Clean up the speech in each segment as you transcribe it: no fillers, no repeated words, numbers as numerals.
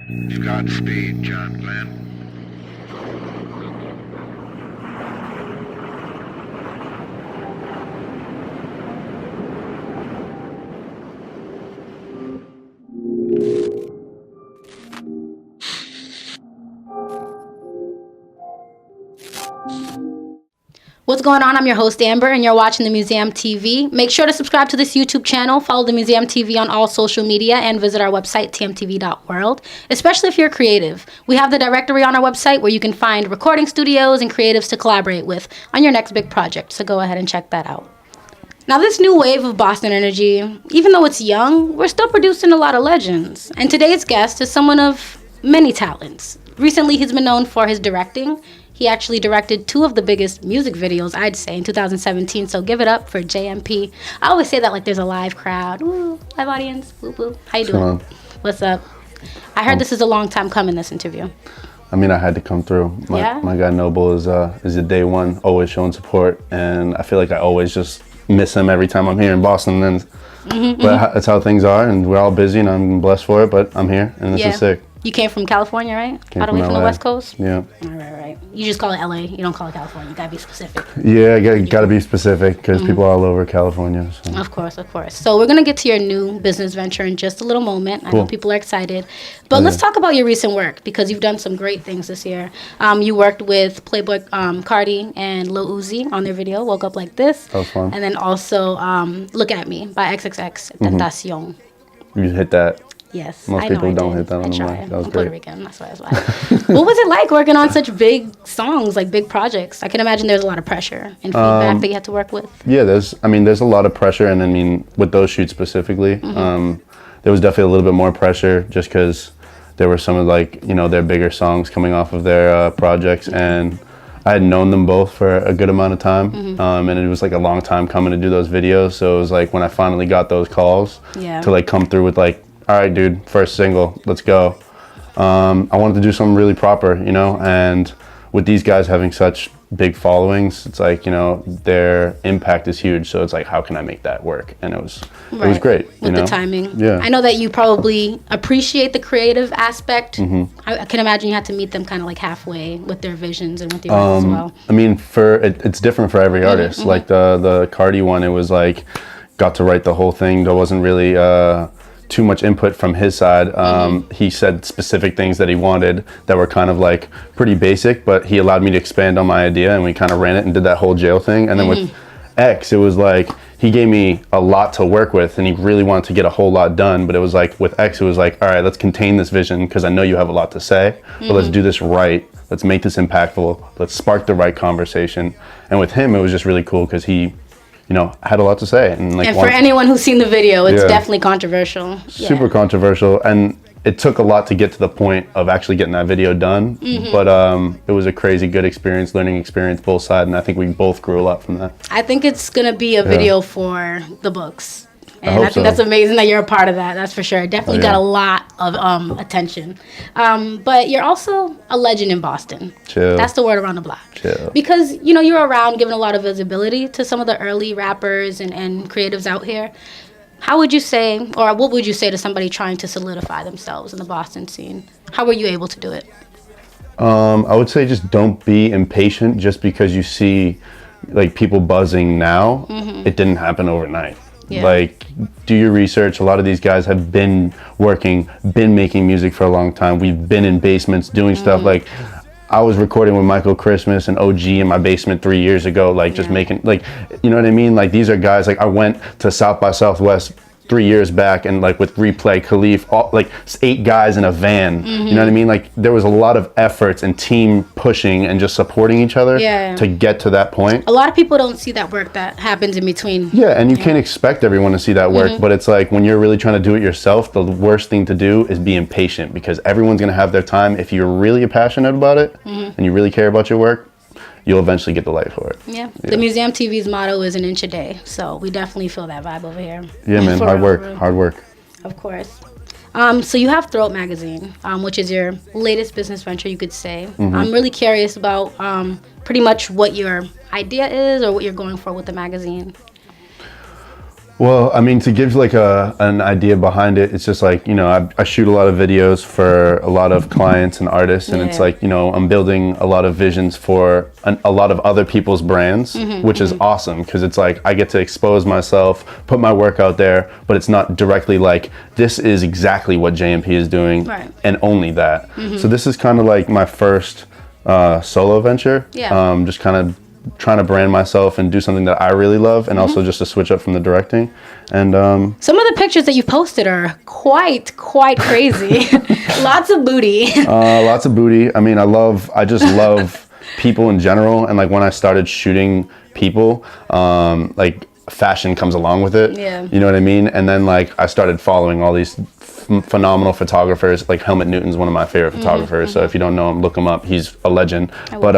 Godspeed, John Glenn. What's going on? I'm your host, Amber, and you're watching the Museum TV. Make sure to subscribe to this YouTube channel, follow the Museum TV on all social media, and visit our website, tmtv.world, especially if you're creative. We have the directory on our website where you can find recording studios and creatives to collaborate with on your next big project, so go ahead and check that out. Now, this new wave of Boston energy, even though it's young, we're still producing a lot of legends. And today's guest is someone of many talents. Recently, he's been known for his directing. He actually directed 2 of the biggest music videos, I'd say, in 2017, so give it up for JMP. I always say that like there's a live crowd. Woo, live audience. Woo, woo. How you doing? What's up? I heard this is a long time coming, this interview. I mean, I had to come through. My guy Noble is a day one, always showing support, and I feel like I always just miss him every time I'm here in Boston. And but that's how things are, and we're all busy, and I'm blessed for it, but I'm here, and this is sick. You came from California, right? Came All the way from the West Coast? Yeah. Right. You just call it LA. You don't call it California. You gotta be specific. Yeah, gotta be specific because people are all over California. So. Of course. So we're gonna get to your new business venture in just a little moment. I know people are excited. But let's talk about your recent work because you've done some great things this year. You worked with Playboi Carti and Lil Uzi on their video, Woke Up Like This. That was fun. And then also Look At Me by XXXTentacion. You hit that. Yes, Most people don't hit that on the mic. That was I'm great. Puerto Rican, that's why. What was it like working on such big songs, like big projects? I can imagine there's a lot of pressure and feedback that you had to work with. Yeah, there's a lot of pressure, and I mean, with those shoots specifically, there was definitely a little bit more pressure just because there were some of their bigger songs coming off of their projects, and I had known them both for a good amount of time, and it was like a long time coming to do those videos. So it was like when I finally got those calls to like come through with like, all right, dude, first single, let's go. I wanted to do something really proper, and with these guys having such big followings, it's like, their impact is huge. So it's like, how can I make that work? And it was great. With the timing. Yeah. I know that you probably appreciate the creative aspect. I can imagine you had to meet them kind of like halfway with their visions and with your as well. I mean, it's different for every artist. Like the Cardi one, it was like, got to write the whole thing. There wasn't really too much input from his side. He said specific things that he wanted that were kind of like pretty basic, but he allowed me to expand on my idea, and we kind of ran it and did that whole jail thing. And then with X, it was like he gave me a lot to work with, and he really wanted to get a whole lot done. But it was like with X, it was like, all right, let's contain this vision because I know you have a lot to say, but let's do this right. Let's make this impactful. Let's spark the right conversation. And with him, it was just really cool because he had a lot to say. And for anyone who's seen the video, it's definitely controversial. Super controversial. And it took a lot to get to the point of actually getting that video done. But it was a crazy good experience, learning experience, both sides. And I think we both grew a lot from that. I think it's going to be a video for the books. And I think that's amazing that you're a part of that. That's for sure. It definitely got a lot of attention. But you're also a legend in Boston. Chill. That's the word around the block. Chill. Because, you're around giving a lot of visibility to some of the early rappers and creatives out here. How would you say, or what would you say to somebody trying to solidify themselves in the Boston scene? How were you able to do it? I would say just don't be impatient just because you see like people buzzing now. It didn't happen overnight. Yeah. Like, do your research. A lot of these guys have been making music for a long time. We've been in basements doing stuff. Like, I was recording with Michael Christmas and OG in my basement 3 years ago, like just making, like, you know what I mean? Like, these are guys, like, I went to South by Southwest 3 years back and like with Replay, Khalif, all, like 8 guys in a van, you know what I mean? Like there was a lot of efforts and team pushing and just supporting each other to get to that point. A lot of people don't see that work that happens in between. Yeah, and you can't expect everyone to see that work, but it's like when you're really trying to do it yourself, the worst thing to do is be impatient because everyone's gonna have their time. If you're really passionate about it and you really care about your work, you'll eventually get the light for it. Yeah. The Museum TV's motto is an inch a day. So we definitely feel that vibe over here. Yeah, man. Hard work. Of course. So you have Throat Magazine, which is your latest business venture, you could say. I'm really curious about pretty much what your idea is or what you're going for with the magazine. Well, I mean, to give like an idea behind it, it's just like, you know, I shoot a lot of videos for a lot of clients and artists, and it's like, you know, I'm building a lot of visions for a lot of other people's brands, which is awesome, because it's like I get to expose myself, put my work out there, but it's not directly like, this is exactly what JMP is doing, and only that. So this is kind of like my first solo venture, just kind of trying to brand myself and do something that I really love, and also just to switch up from the directing. And some of the pictures that you've posted are quite crazy. Lots of booty. Lots of booty. I mean, I just love people in general, and like when I started shooting people, like fashion comes along with it. You know what I mean? And then like I started following all these phenomenal photographers. Like Helmut Newton's one of my favorite photographers, so if you don't know him, look him up. He's a legend. But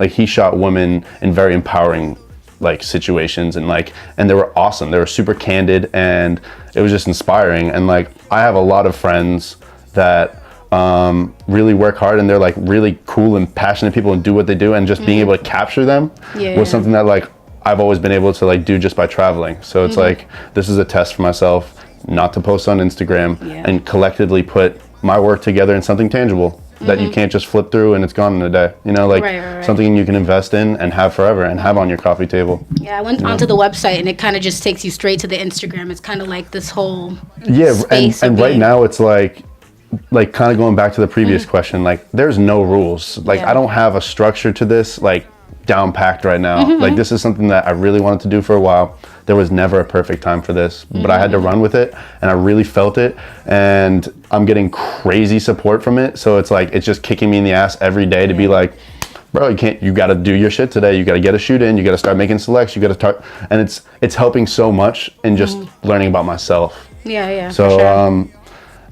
like he shot women in very empowering like situations, and they were awesome. They were super candid, and it was just inspiring. And like I have a lot of friends that really work hard, and they're like really cool and passionate people and do what they do, and just being able to capture them was something that like I've always been able to like do just by traveling. So it's like, this is a test for myself not to post on Instagram and collectively put my work together in something tangible that you can't just flip through and it's gone in a day. You know, like something you can invest in and have forever and have on your coffee table. Yeah, I went onto the website, and it kind of just takes you straight to the Instagram. It's kind of like this whole space and right now it's like kind of going back to the previous question, like there's no rules. Like I don't have a structure to this like down packed right now. Like this is something that I really wanted to do for a while. There was never a perfect time for this, but I had to run with it, and I really felt it, and I'm getting crazy support from it. So it's like, it's just kicking me in the ass every day to be like, bro, you gotta do your shit today. You gotta get a shoot in, you gotta start making selects, you gotta start, and it's helping so much in just learning about myself. So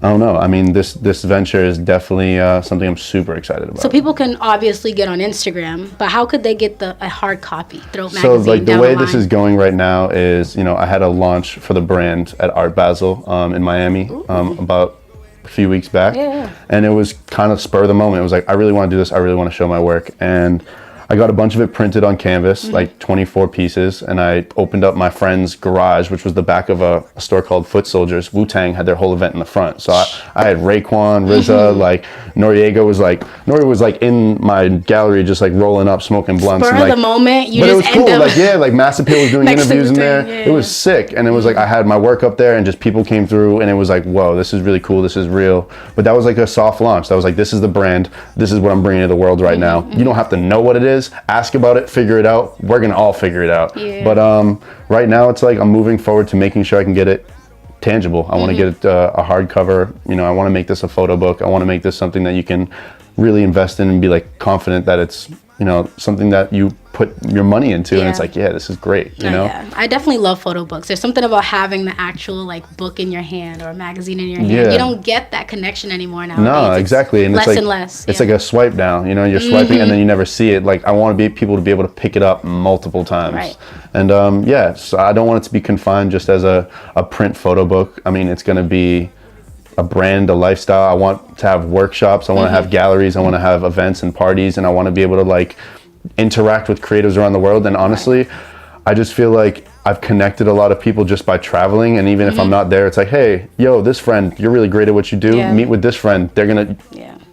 I don't know. I mean, this venture is definitely something I'm super excited about. So people can obviously get on Instagram, but how could they get a hard copy? Throat Magazine. So like the way this is going right now is, you know, I had a launch for the brand at Art Basel in Miami about a few weeks back, and it was kind of spur of the moment. It was like, I really want to do this. I really want to show my work, and I got a bunch of it printed on canvas, like 24 pieces, and I opened up my friend's garage, which was the back of a store called Foot Soldiers. Wu-Tang had their whole event in the front. So I had Raekwon, RZA, like Noriega was like in my gallery just like rolling up, smoking blunts. Spur and, like, of the moment, you but just it was cool. Like Mass Appeal was doing interviews in there. It was sick, and it was like I had my work up there, and just people came through, and it was like, whoa, this is really cool. This is real. But that was like a soft launch. That was like, this is the brand. This is what I'm bringing to the world right now. You don't have to know what it is. Ask about it, figure it out. We're gonna all figure it out. But right now it's like I'm moving forward to making sure I can get it tangible. I want to get it a hardcover. You know, I want to make this a photo book. I want to make this something that you can really invest in and be like confident that it's, you know, something that you put your money into, and it's like, this is great, you know? I definitely love photo books. There's something about having the actual like book in your hand or a magazine in your hand. You don't get that connection anymore nowadays. No, exactly. And less it's like, and less. It's like a swipe down, you know, you're swiping and then you never see it. Like I want people to be able to pick it up multiple times. And so I don't want it to be confined just as a print photo book. I mean, it's going to be a brand, a lifestyle. I want to have workshops. I want to have galleries. I want to have events and parties, and I want to be able to like interact with creatives around the world. And honestly, I just feel like I've connected a lot of people just by traveling, and even if I'm not there, it's like, hey, yo, this friend, you're really great at what you do. Meet with this friend. They're gonna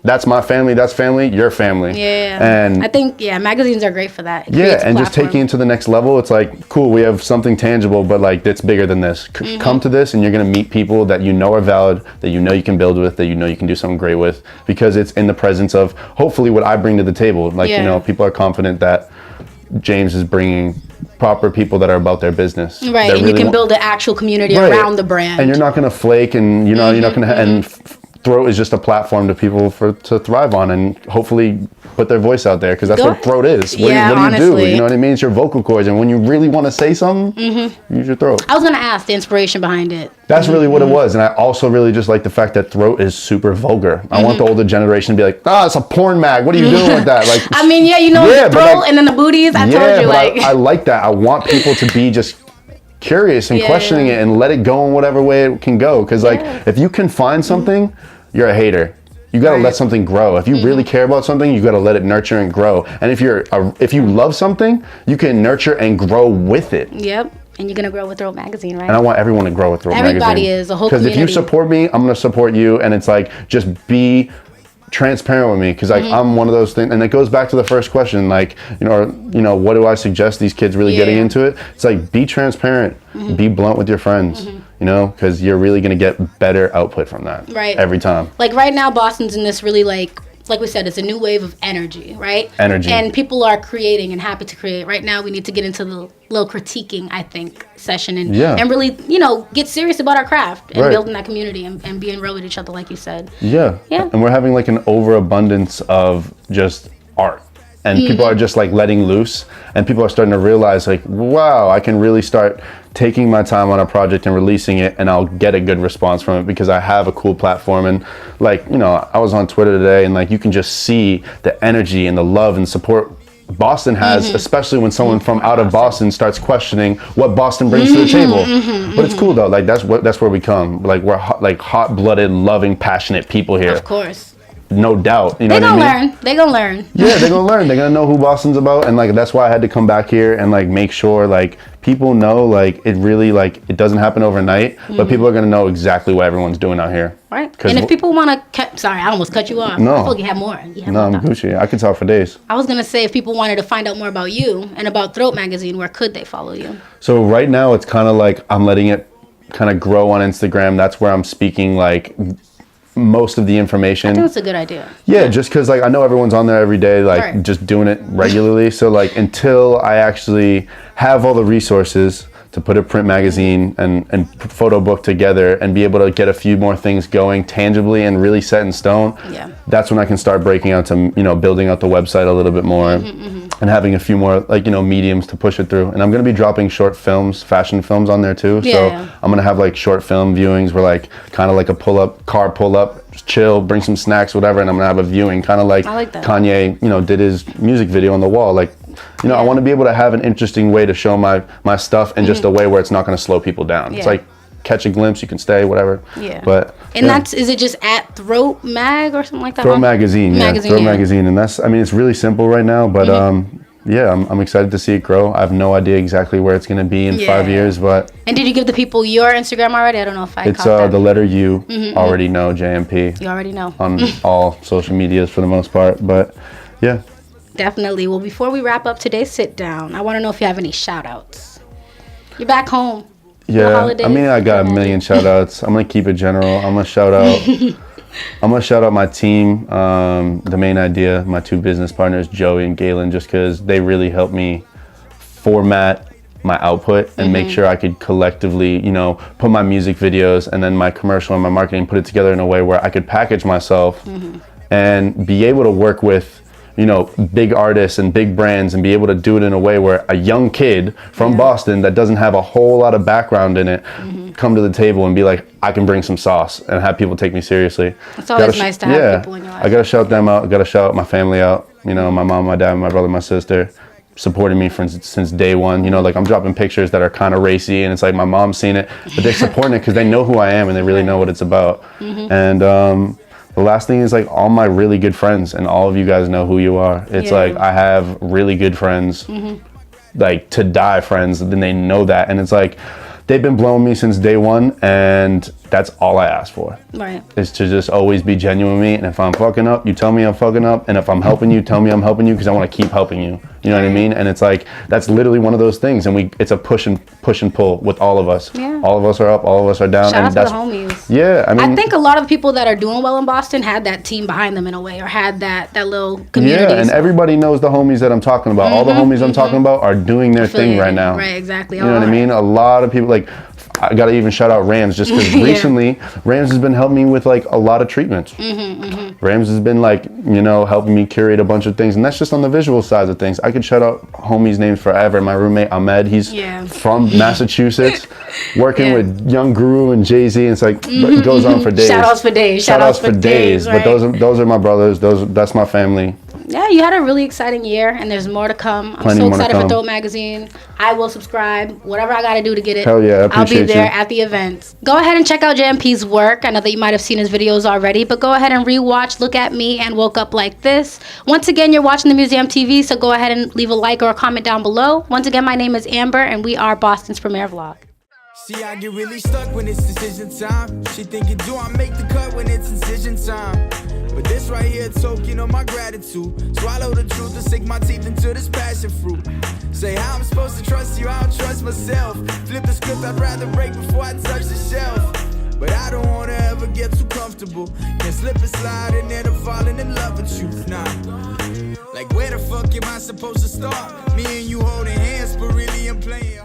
that's my family, that's family, your family. And I think magazines are great for that. And just taking it to the next level. It's like, cool, we have something tangible, but like it's bigger than this. Come to this, and you're gonna meet people that you know are valid, that you know you can build with, that you know you can do something great with, because it's in the presence of hopefully what I bring to the table. Like, you know, people are confident that James is bringing proper people that are about their business. And really you can build an actual community around the brand. And you're not gonna flake, and you know, you're not gonna and Throat is just a platform to people to thrive on, and hopefully put their voice out there, because that's what Throat is. What do you do? You know what I mean? It's your vocal cords, and when you really want to say something, use your throat. I was going to ask the inspiration behind it. That's really what it was, and I also really just like the fact that Throat is super vulgar. I want the older generation to be like, it's a porn mag. What are you doing with that? Like, I mean, the throat and then the booties. I told you, like, I like that. I want people to be just curious and questioning it, and let it go in whatever way it can go. Because like, if you confine something, you're a hater. You gotta let something grow. If you really care about something, you gotta let it nurture and grow. And if you love something, you can nurture and grow with it. And you're gonna grow with Throat Magazine, right? And I want everyone to grow with Throat Magazine. Everybody is, a whole community. Because if you support me, I'm gonna support you, and it's like, just be transparent with me, because like I'm one of those things, and it goes back to the first question, like, what do I suggest these kids really getting into it? It's like, be transparent, be blunt with your friends, because you're really gonna get better output from that, right? Every time. Like right now, Boston's in this really like we said, it's a new wave of energy, right? Energy. And people are creating and happy to create. Right now, we need to get into the little critiquing, I think, session and really, get serious about our craft and building that community and being real with each other, like you said. Yeah. And we're having like an overabundance of just art. And people are just like letting loose, and people are starting to realize like, wow, I can really start taking my time on a project and releasing it, and I'll get a good response from it because I have a cool platform. And like, I was on Twitter today, and like, you can just see the energy and the love and support Boston has, especially when someone from out of Boston starts questioning what Boston brings to the table. But it's cool though, like that's where we come. Like, we're hot-blooded, loving, passionate people here. Of course. No doubt. They gonna learn. They gonna learn. Yeah, they're gonna learn. They're gonna know who Boston's about, and like that's why I had to come back here and like make sure like people know like it really like it doesn't happen overnight, but people are gonna know exactly what everyone's doing out here. Right. And if people want to, sorry, I almost cut you off. No. I feel like you have more. I'm Gucci. I could talk for days. I was gonna say, if people wanted to find out more about you and about Throat Magazine, where could they follow you? So right now it's kind of like I'm letting it kind of grow on Instagram. That's where I'm speaking like most of the information. I think that's a good idea. Yeah, just because like I know everyone's on there every day, like just doing it regularly. So like until I actually have all the resources to put a print magazine and photo book together and be able to get a few more things going tangibly and really set in stone, that's when I can start breaking out to, building out the website a little bit more and having a few more like, mediums to push it through. And I'm going to be dropping short films, fashion films on there too. So I'm going to have like short film viewings where like kind of like a car pull up, just chill, bring some snacks, whatever. And I'm going to have a viewing kind of like Kanye, did his music video on the wall. Like, I want to be able to have an interesting way to show my stuff in just a way where it's not going to slow people down. It's like catch a glimpse, you can stay, whatever. But is it just at Throat Mag or something like that? Throat Magazine, Throat Magazine, and that's it's really simple right now, but I'm excited to see it grow. I have no idea exactly where it's going to be in 5 years, but. And did you give the people your Instagram already? I don't know if I. It's the letter U. Already know JMP. You already know on all social medias for the most part, but yeah. Definitely. Well, before we wrap up today's sit down, I want to know if you have any shout outs. You're back home. Yeah, I got a million shout outs. I'm going to keep it general. I'm going to shout out my team, The Main Idea, my two business partners, Joey and Galen, just because they really helped me format my output and make sure I could collectively, put my music videos and then my commercial and my marketing, put it together in a way where I could package myself and be able to work with big artists and big brands and be able to do it in a way where a young kid from Boston that doesn't have a whole lot of background in it come to the table and be like, I can bring some sauce and have people take me seriously. It's always nice to have people in your life. I gotta shout them out. I gotta shout my family out. My mom, my dad, my brother, my sister supporting me since day one. Like I'm dropping pictures that are kind of racy and it's like my mom's seen it, but they're supporting it because they know who I am and they really know what it's about. And the last thing is like all my really good friends, and all of you guys know who you are. It's like I have really good friends, like to die friends, and they know that. And it's like they've been blowing me since day one, and that's all I ask for. Right. Is to just always be genuine with me. And if I'm fucking up, you tell me I'm fucking up. And if I'm helping you, tell me I'm helping you because I want to keep helping you. You know what I mean? And it's like that's literally one of those things. And it's a push and pull with all of us. Yeah. All of us are up, all of us are down. Shout and out to the homies. Yeah, I think a lot of the people that are doing well in Boston had that team behind them in a way, or had that little community. Yeah, and everybody knows the homies that I'm talking about. All the homies I'm talking about are doing their thing right now. Right, exactly. You know what I mean? A lot of people, like, I gotta even shout out Rams just because recently Rams has been helping me with like a lot of treatments. Rams has been like, helping me curate a bunch of things, and that's just on the visual side of things. I could shout out homies' names forever. My roommate Ahmed, he's from Massachusetts, working with Young Guru and Jay-Z, and it's like it goes on for days. Shout outs for days. Shout outs for days. Right? But those are my brothers. That's my family. Yeah, you had a really exciting year, and there's more to come. I'm so excited for Dope Magazine. I will subscribe. Whatever I got to do to get it. Hell yeah, I appreciate I'll be there at the events. Go ahead and check out JMP's work. I know that you might have seen his videos already, but go ahead and rewatch Look at Me and Woke Up Like This. Once again, you're watching the Museum TV, so go ahead and leave a like or a comment down below. Once again, my name is Amber, and we are Boston's premiere vlog. See, I get really stuck when it's decision time. She thinking, do I make the cut when it's incision time? But this right here, a token of my gratitude. Swallow the truth and sink my teeth into this passion fruit. Say how I'm supposed to trust you, I don't trust myself. Flip the script, I'd rather break before I touch the shelf. But I don't wanna ever get too comfortable. Can slip and slide and end up falling in love with you. Nah, like where the fuck am I supposed to start? Me and you holding hands, but really I'm playing.